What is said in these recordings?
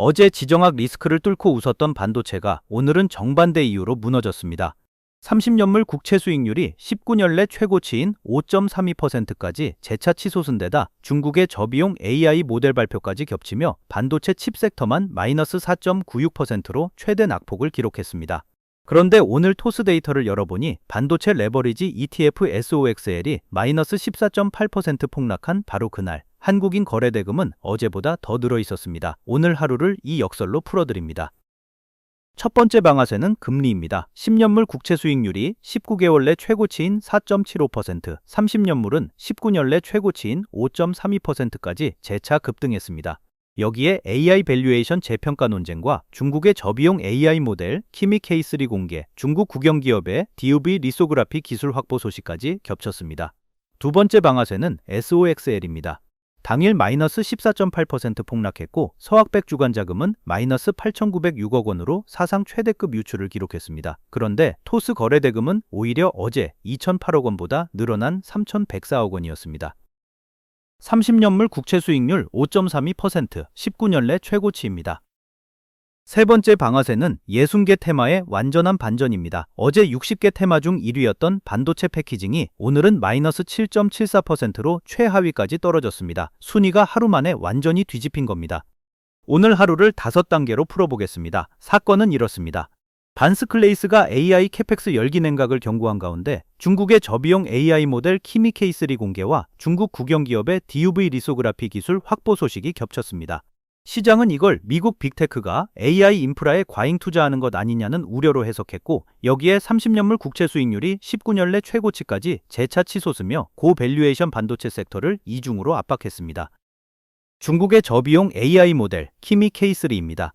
어제 지정학 리스크를 뚫고 웃었던 반도체가 오늘은 정반대 이유로 무너졌습니다. 30년물 국채 수익률이 19년 내 최고치인 5.32%까지 재차 치솟은 데다 중국의 저비용 AI 모델 발표까지 겹치며 반도체 칩 섹터만 마이너스 4.96%로 최대 낙폭을 기록했습니다. 그런데 오늘 토스 데이터를 열어보니 반도체 레버리지 ETF SOXL이 마이너스 14.8% 폭락한 바로 그날 한국인 거래대금은 어제보다 더 늘어 있었습니다. 오늘 하루를 이 역설로 풀어드립니다. 첫 번째 방아쇠는 금리입니다. 10년물 국채 수익률이 19개월 내 최고치인 4.75%, 30년물은 19년 내 최고치인 5.32%까지 재차 급등했습니다. 여기에 AI 밸류에이션 재평가 논쟁과 중국의 저비용 AI 모델 키미 K3 공개, 중국 국영기업의 DUV 리소그라피 기술 확보 소식까지 겹쳤습니다. 두 번째 방아쇠는 SOXL입니다. 당일 마이너스 14.8% 폭락했고 서학백 주간 자금은 마이너스 8,906억 원으로 사상 최대급 유출을 기록했습니다. 그런데 토스 거래대금은 오히려 어제 2,008억 원보다 늘어난 3,104억 원이었습니다. 30년물 국채 수익률 5.32%, 19년 내 최고치입니다. 세 번째 방아쇠는 60개 테마의 완전한 반전입니다. 어제 60개 테마 중 1위였던 반도체 패키징이 오늘은 마이너스 7.74%로 최하위까지 떨어졌습니다. 순위가 하루 만에 완전히 뒤집힌 겁니다. 오늘 하루를 5단계로 풀어보겠습니다. 사건은 이렇습니다. 반스클레이스가 AI 캐펙스 열기 냉각을 경고한 가운데 중국의 저비용 AI 모델 키미 K3 공개와 중국 국영기업의 DUV 리소그라피 기술 확보 소식이 겹쳤습니다. 시장은 이걸 미국 빅테크가 AI 인프라에 과잉 투자하는 것 아니냐는 우려로 해석했고 여기에 30년물 국채 수익률이 19년 내 최고치까지 재차 치솟으며 고밸류에이션 반도체 섹터를 이중으로 압박했습니다. 중국의 저비용 AI 모델 키미 K3입니다.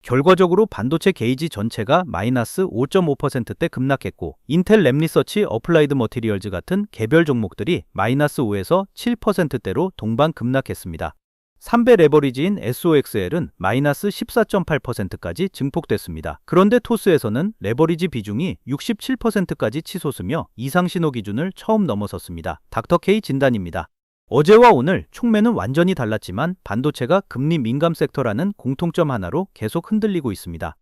결과적으로 반도체 게이지 전체가 마이너스 5.5%대 급락했고 인텔 랩리서치 어플라이드 머티리얼즈 같은 개별 종목들이 마이너스 5에서 7%대로 동반 급락했습니다. 3배 레버리지인 SOXL은 마이너스 14.8%까지 증폭됐습니다. 그런데 토스에서는 레버리지 비중이 67%까지 치솟으며 이상신호 기준을 처음 넘어섰습니다. 닥터K 진단입니다. 어제와 오늘 촉매는 완전히 달랐지만 반도체가 금리 민감 섹터라는 공통점 하나로 계속 흔들리고 있습니다.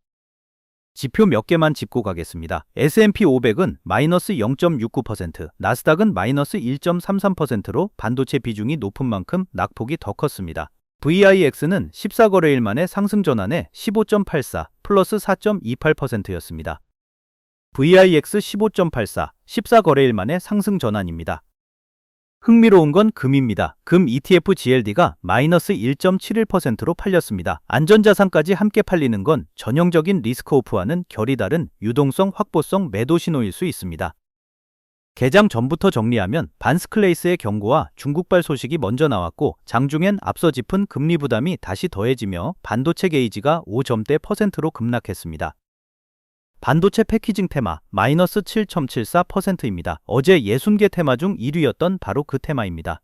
지표 몇 개만 짚고 가겠습니다. S&P 500은 마이너스 0.69%, 나스닥은 마이너스 1.33%로 반도체 비중이 높은 만큼 낙폭이 더 컸습니다. VIX는 14거래일 만에 상승 전환에 15.84, 플러스 4.28%였습니다. VIX 15.84, 14거래일 만에 상승 전환입니다. 흥미로운 건 금입니다. 금 ETF GLD가 마이너스 1.71%로 팔렸습니다. 안전자산까지 함께 팔리는 건 전형적인 리스크오프와는 결이 다른 유동성 확보성 매도 신호일 수 있습니다. 개장 전부터 정리하면 반스클레이스의 경고와 중국발 소식이 먼저 나왔고 장중엔 앞서 짚은 금리 부담이 다시 더해지며 반도체 게이지가 5점대%로 급락했습니다. 반도체 패키징 테마 마이너스 7.74%입니다. 어제 60개 테마 중 1위였던 바로 그 테마입니다.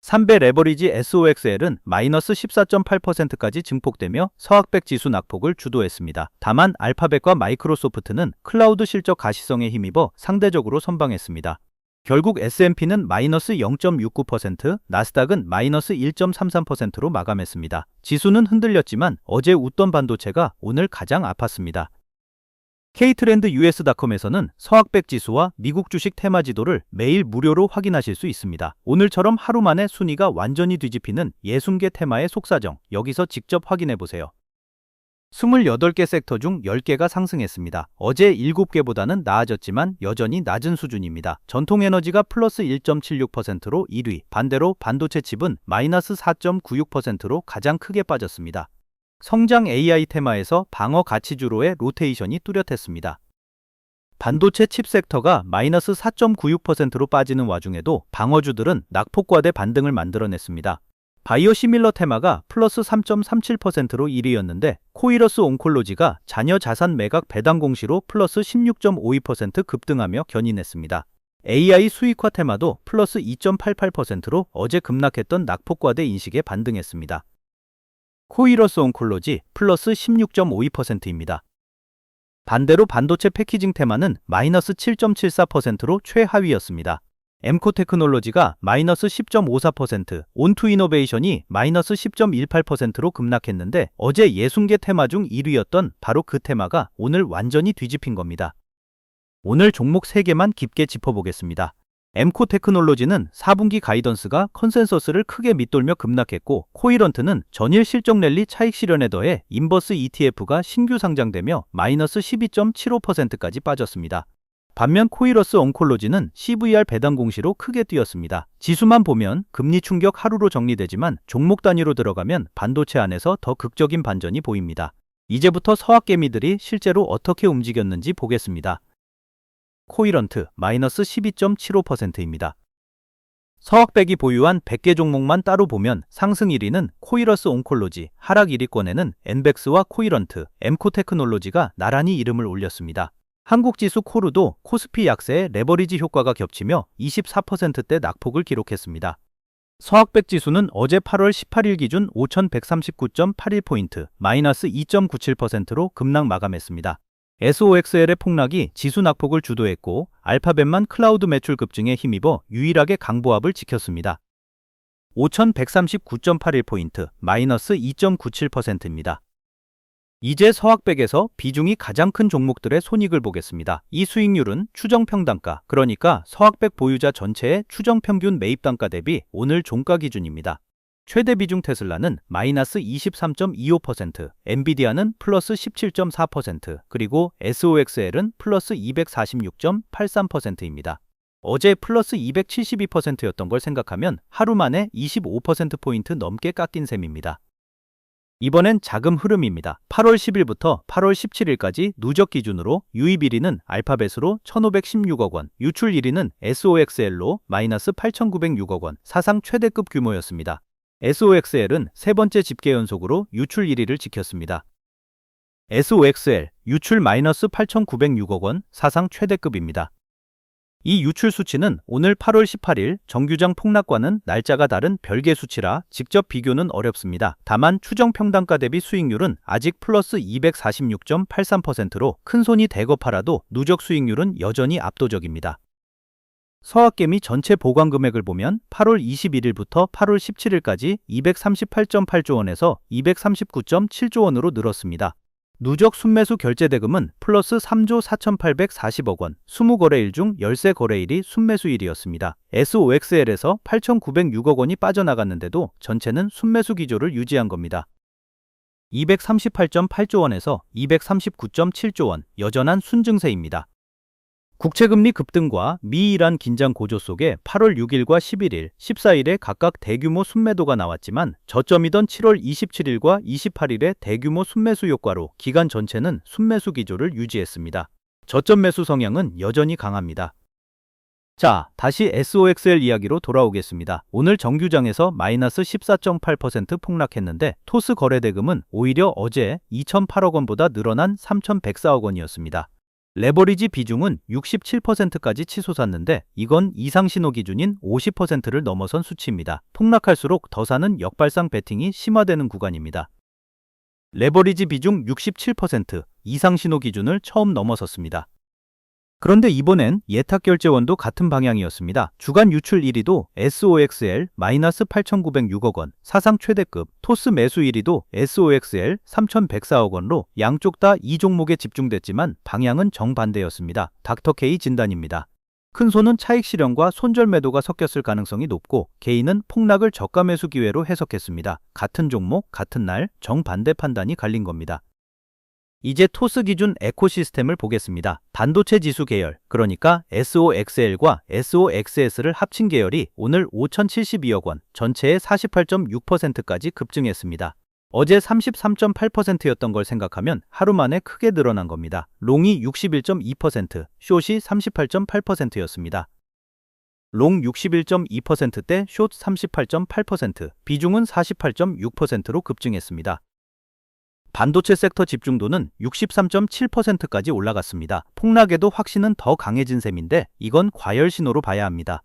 3배 레버리지 SOXL은 마이너스 14.8%까지 증폭되며 서학백 지수 낙폭을 주도했습니다. 다만 알파벳과 마이크로소프트는 클라우드 실적 가시성에 힘입어 상대적으로 선방했습니다. 결국 S&P는 마이너스 0.69%, 나스닥은 마이너스 1.33%로 마감했습니다. 지수는 흔들렸지만 어제 웃던 반도체가 오늘 가장 아팠습니다. K트렌드 US.com에서는 서학백 지수와 미국 주식 테마 지도를 매일 무료로 확인하실 수 있습니다. 오늘처럼 하루 만에 순위가 완전히 뒤집히는 60개 테마의 속사정, 여기서 직접 확인해보세요. 28개 섹터 중 10개가 상승했습니다. 어제 7개보다는 나아졌지만 여전히 낮은 수준입니다. 전통에너지가 플러스 1.76%로 1위, 반대로 반도체 칩은 마이너스 4.96%로 가장 크게 빠졌습니다. 성장 AI 테마에서 방어 가치주로의 로테이션이 뚜렷했습니다. 반도체 칩 섹터가 마이너스 4.96%로 빠지는 와중에도 방어주들은 낙폭과대 반등을 만들어냈습니다. 바이오 시밀러 테마가 플러스 3.37%로 1위였는데 코이러스 온콜로지가 자녀 자산 매각 배당 공시로 플러스 16.52% 급등하며 견인했습니다. AI 수익화 테마도 플러스 2.88%로 어제 급락했던 낙폭과대 인식에 반등했습니다. 코이러스 온콜로지 플러스 16.52%입니다. 반대로 반도체 패키징 테마는 마이너스 7.74%로 최하위였습니다. 엠코 테크놀로지가 마이너스 10.54%, 온투이노베이션이 마이너스 10.18%로 급락했는데 어제 60개 테마 중 1위였던 바로 그 테마가 오늘 완전히 뒤집힌 겁니다. 오늘 종목 3개만 깊게 짚어보겠습니다. 엠코 테크놀로지는 4분기 가이던스가 컨센서스를 크게 밑돌며 급락했고, 코이런트는 전일 실적 랠리 차익 실현에 더해 인버스 ETF가 신규 상장되며 마이너스 12.75%까지 빠졌습니다. 반면 코이러스 옹콜로지는 CVR 배당 공시로 크게 뛰었습니다. 지수만 보면 금리 충격 하루로 정리되지만 종목 단위로 들어가면 반도체 안에서 더 극적인 반전이 보입니다. 이제부터 서학개미들이 실제로 어떻게 움직였는지 보겠습니다. 코이런트 마이너스 12.75%입니다. 서학백이 보유한 100개 종목만 따로 보면 상승 1위는 코이러스 옹콜로지, 하락 1위권에는 엔벡스와 코이런트, 엠코 테크놀로지가 나란히 이름을 올렸습니다. 한국지수 코르도 코스피 약세에 레버리지 효과가 겹치며 24%대 낙폭을 기록했습니다. 서학백 지수는 어제 8월 18일 기준 5139.81포인트, 마이너스 2.97%로 급락 마감했습니다. SOXL의 폭락이 지수 낙폭을 주도했고, 알파벳만 클라우드 매출 급증에 힘입어 유일하게 강보합을 지켰습니다. 5139.81포인트, 마이너스 2.97%입니다. 이제 서학백에서 비중이 가장 큰 종목들의 손익을 보겠습니다. 이 수익률은 추정평단가, 그러니까 서학백 보유자 전체의 추정평균 매입단가 대비 오늘 종가 기준입니다. 최대 비중 테슬라는 마이너스 23.25%, 엔비디아는 플러스 17.4%, 그리고 SOXL은 플러스 246.83%입니다. 어제 플러스 272%였던 걸 생각하면 하루 만에 25%포인트 넘게 깎인 셈입니다. 이번엔 자금 흐름입니다. 8월 10일부터 8월 17일까지 누적 기준으로 유입 1위는 알파벳으로 1,516억 원, 유출 1위는 SOXL로 마이너스 8,906억 원, 사상 최대급 규모였습니다. SOXL은 세 번째 집계 연속으로 유출 1위를 지켰습니다. SOXL, 유출 마이너스 8,906억 원, 사상 최대급입니다. 이 유출 수치는 오늘 8월 18일 정규장 폭락과는 날짜가 다른 별개 수치라 직접 비교는 어렵습니다. 다만 추정 평단가 대비 수익률은 아직 플러스 246.83%로 큰손이 대거 팔아도 누적 수익률은 여전히 압도적입니다. 서학개미 전체 보관 금액을 보면 8월 21일부터 8월 17일까지 238.8조 원에서 239.7조 원으로 늘었습니다. 누적 순매수 결제대금은 플러스 3조 4,840억 원, 20거래일 중 13거래일이 순매수일이었습니다. SOXL에서 8,906억 원이 빠져나갔는데도 전체는 순매수 기조를 유지한 겁니다. 238.8조 원에서 239.7조 원, 여전한 순증세입니다. 국채금리 급등과 미이란 긴장 고조 속에 8월 6일과 11일, 14일에 각각 대규모 순매도가 나왔지만 저점이던 7월 27일과 28일에 대규모 순매수 효과로 기간 전체는 순매수 기조를 유지했습니다. 저점 매수 성향은 여전히 강합니다. 자, 다시 SOXL 이야기로 돌아오겠습니다. 오늘 정규장에서 마이너스 14.8% 폭락했는데 토스 거래대금은 오히려 어제 2,008억 원보다 늘어난 3,104억 원이었습니다. 레버리지 비중은 67%까지 치솟았는데 이건 이상신호 기준인 50%를 넘어선 수치입니다. 폭락할수록 더 사는 역발상 베팅이 심화되는 구간입니다. 레버리지 비중 67%, 이상신호 기준을 처음 넘어섰습니다. 그런데 이번엔 예탁결제원도 같은 방향이었습니다. 주간 유출 1위도 SOXL 마이너스 8,906억 원, 사상 최대급, 토스 매수 1위도 SOXL 3,104억 원로 양쪽 다 이 종목에 집중됐지만 방향은 정반대였습니다. 닥터케이 진단입니다. 큰손은 차익 실현과 손절 매도가 섞였을 가능성이 높고 개인은 폭락을 저가 매수 기회로 해석했습니다. 같은 종목, 같은 날 정반대 판단이 갈린 겁니다. 이제 토스 기준 에코시스템을 보겠습니다. 반도체 지수 계열, 그러니까 SOXL과 SOXS를 합친 계열이 오늘 5,072억 원, 전체의 48.6%까지 급증했습니다. 어제 33.8%였던 걸 생각하면 하루 만에 크게 늘어난 겁니다. 롱이 61.2%, 숏이 38.8%였습니다. 롱 61.2%대 숏 38.8%, 비중은 48.6%로 급증했습니다. 반도체 섹터 집중도는 63.7%까지 올라갔습니다. 폭락에도 확신은 더 강해진 셈인데 이건 과열 신호로 봐야 합니다.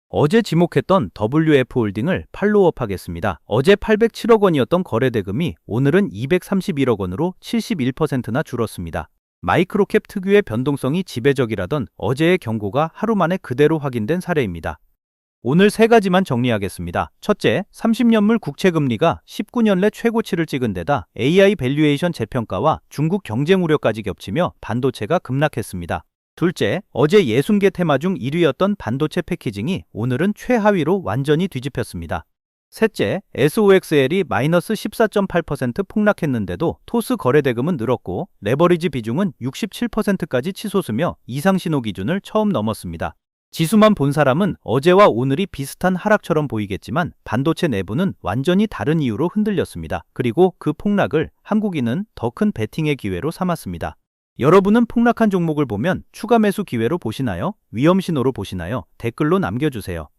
어제 지목했던 WF홀딩을 팔로우업하겠습니다. 어제 807억 원이었던 거래대금이 오늘은 231억 원으로 71%나 줄었습니다. 마이크로캡 특유의 변동성이 지배적이라던 어제의 경고가 하루 만에 그대로 확인된 사례입니다. 오늘 세 가지만 정리하겠습니다. 첫째, 30년물 국채금리가 19년내 최고치를 찍은 데다 AI 밸류에이션 재평가와 중국 경쟁 우려까지 겹치며 반도체가 급락했습니다. 둘째, 어제 60개 테마 중 1위였던 반도체 패키징이 오늘은 최하위로 완전히 뒤집혔습니다. 셋째, SOXL이 마이너스 14.8% 폭락했는데도 토스 거래대금은 늘었고 레버리지 비중은 67%까지 치솟으며 이상 신호 기준을 처음 넘었습니다. 지수만 본 사람은 어제와 오늘이 비슷한 하락처럼 보이겠지만 반도체 내부는 완전히 다른 이유로 흔들렸습니다. 그리고 그 폭락을 한국인은 더 큰 베팅의 기회로 삼았습니다. 여러분은 폭락한 종목을 보면 추가 매수 기회로 보시나요? 위험 신호로 보시나요? 댓글로 남겨주세요.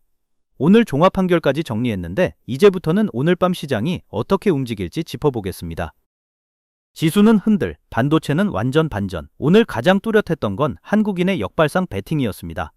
오늘 종합 판결까지 정리했는데 이제부터는 오늘 밤 시장이 어떻게 움직일지 짚어보겠습니다. 지수는 흔들, 반도체는 완전 반전. 오늘 가장 뚜렷했던 건 한국인의 역발상 배팅이었습니다.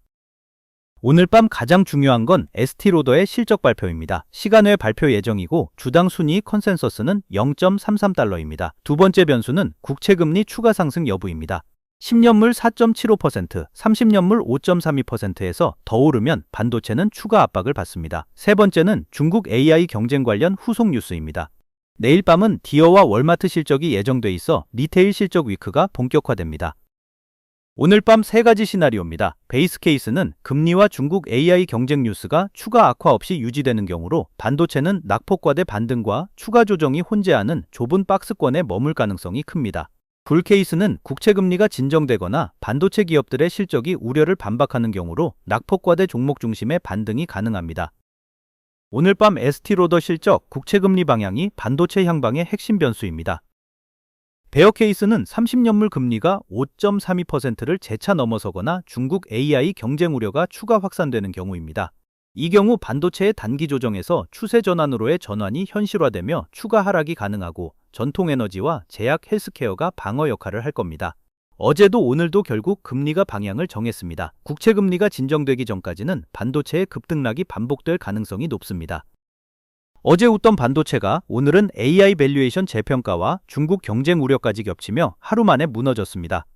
오늘 밤 가장 중요한 건 에스티로더의 실적 발표입니다. 시간 외 발표 예정이고 주당 순이익 컨센서스는 0.33달러입니다. 두 번째 변수는 국채금리 추가 상승 여부입니다. 10년물 4.75%, 30년물 5.32%에서 더 오르면 반도체는 추가 압박을 받습니다. 세 번째는 중국 AI 경쟁 관련 후속 뉴스입니다. 내일 밤은 디어와 월마트 실적이 예정돼 있어 리테일 실적 위크가 본격화됩니다. 오늘 밤 세 가지 시나리오입니다. 베이스 케이스는 금리와 중국 AI 경쟁 뉴스가 추가 악화 없이 유지되는 경우로 반도체는 낙폭과대 반등과 추가 조정이 혼재하는 좁은 박스권에 머물 가능성이 큽니다. 불 케이스는 국채금리가 진정되거나 반도체 기업들의 실적이 우려를 반박하는 경우로 낙폭과대 종목 중심의 반등이 가능합니다. 오늘 밤 에스티로더 실적, 국채금리 방향이 반도체 향방의 핵심 변수입니다. 베어 케이스는 30년물 금리가 5.32%를 재차 넘어서거나 중국 AI 경쟁 우려가 추가 확산되는 경우입니다. 이 경우 반도체의 단기 조정에서 추세 전환으로의 전환이 현실화되며 추가 하락이 가능하고 전통에너지와 제약 헬스케어가 방어 역할을 할 겁니다. 어제도 오늘도 결국 금리가 방향을 정했습니다. 국채금리가 진정되기 전까지는 반도체의 급등락이 반복될 가능성이 높습니다. 어제 웃던 반도체가 오늘은 AI 밸류에이션 재평가와 중국 경쟁 우려까지 겹치며 하루 만에 무너졌습니다.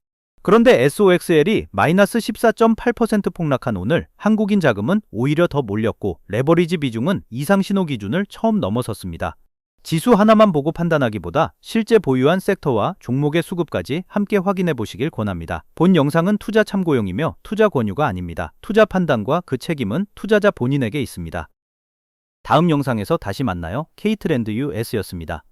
그런데 SOXL이 마이너스 14.8% 폭락한 오늘 한국인 자금은 오히려 더 몰렸고 레버리지 비중은 이상 신호 기준을 처음 넘어섰습니다. 지수 하나만 보고 판단하기보다 실제 보유한 섹터와 종목의 수급까지 함께 확인해 보시길 권합니다. 본 영상은 투자 참고용이며 투자 권유가 아닙니다. 투자 판단과 그 책임은 투자자 본인에게 있습니다. 다음 영상에서 다시 만나요. K트렌드 US였습니다.